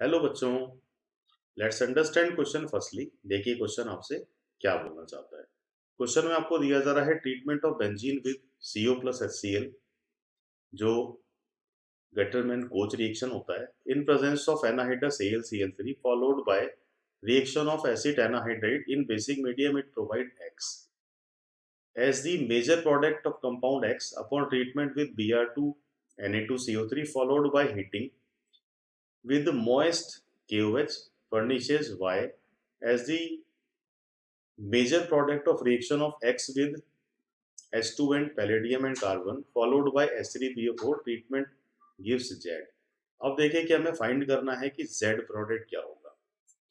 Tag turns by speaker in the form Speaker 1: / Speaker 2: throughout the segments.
Speaker 1: Hello बच्चों, let's understand question firstly. देखिए question आपसे क्या बोलना चाहता है। क्वेश्चन में आपको दिया जा रहा है treatment of benzene with CO plus HCl, जो गेटरमैन कोच रिएक्शन होता है in presence of anhydrous AlCl3 followed by reaction of acid anhydride in basic medium it provide X as the major product of compound X upon treatment with Br2 Na2CO3 followed by heating with moist KOH furnishes Y as the major product of reaction of X with H2 and palladium and carbon followed by H3PO4 treatment gives Z। अब देखिए कि हमें find करना है कि Z product क्या होगा।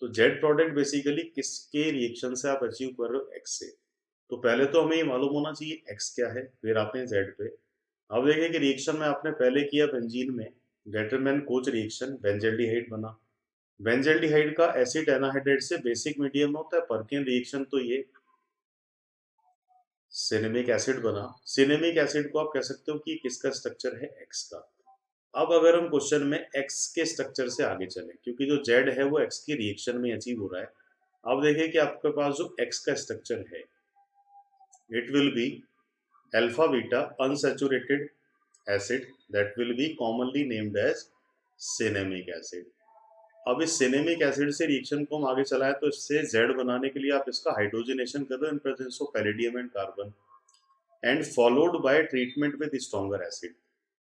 Speaker 1: तो Z प्रोडक्ट बेसिकली किसके रिएक्शन से आप अचीव कर रहे हो, X से। तो पहले तो हमें ये मालूम होना चाहिए X क्या है, फिर आते हैं Z पे। अब देखिए कि रिएक्शन में आपने पहले किया बेंजीन में गेटरमैन कोच रिएक्शन, बेंजल्डिहाइड बना। बेंजल्डिहाइड का एसिड एनाहाइड्राइड से बेसिक मीडियम होता है परकिन रिएक्शन, तो ये सिनेमिक एसिड बना। सिनेमिक एसिड को आप कह सकते हो कि किसका स्ट्रक्चर है, X का। अब अगर हम क्वेश्चन में X के स्ट्रक्चर से आगे चलें, क्योंकि जो Z है वो X के रिएक्शन में अचीव हो रहा है। अब देखिए कि आपके पास जो X का स्ट्रक्चर है, it will be alpha beta unsaturated acid that will be commonly named as cinnamic acid. अब इस सिनेमिक एसिड से रिएक्शन को हम आगे चलाएं तो इससे Z बनाने के लिए आप इसका हाइड्रोजनेशन कर दो इन presence of palladium and carbon and followed by treatment with stronger acid.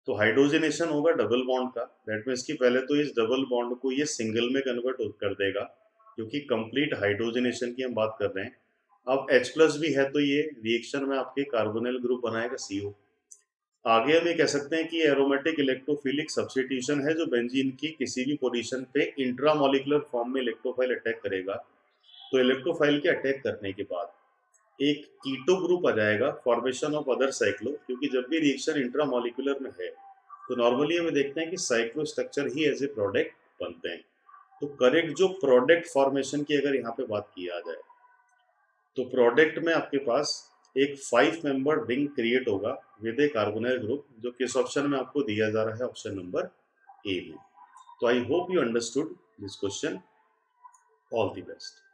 Speaker 1: तो हाइड्रोजनेशन होगा डबल बॉन्ड का, दैट मीन्स कि पहले तो इस डबल बॉन्ड को ये सिंगल में कन्वर्ट कर देगा, क्योंकि कंप्लीट हाइड्रोजनेशन की हम बात कर रहे हैं। अब H प्लस भी है तो ये रिएक्शन में आपके कार्बोनिल ग्रुप बनाएगा CO। आगे हम ये कह सकते हैं कि एरोमेटिक इलेक्ट्रोफिलिक सब्स्टिट्यूशन है जो बेंजीन की किसी भी पोजीशन पे इंट्रामोलिकुलर फॉर्म में इलेक्ट्रोफाइल अटैक करेगा। तो इलेक्ट्रोफाइल के अटैक करने के बाद एक कीटो ग्रुप आ जाएगा, फॉर्मेशन ऑफ अदर साइक्लो, क्योंकि जब भी रिएक्शन इंट्रामोलिकुलर में है तो नॉर्मली हमें देखते हैं कि साइक्लो स्ट्रक्चर ही एज ए प्रोडक्ट बनते हैं। तो करेक्ट जो प्रोडक्ट फॉर्मेशन की अगर यहाँ पे बात किया जाए तो प्रोडक्ट में आपके पास एक 5 मेंबर रिंग क्रिएट होगा विद ए कार्बोनाइल ग्रुप, जो किस ऑप्शन में आपको दिया जा रहा है, ऑप्शन नंबर A में। तो I hope you understood this question. All the best.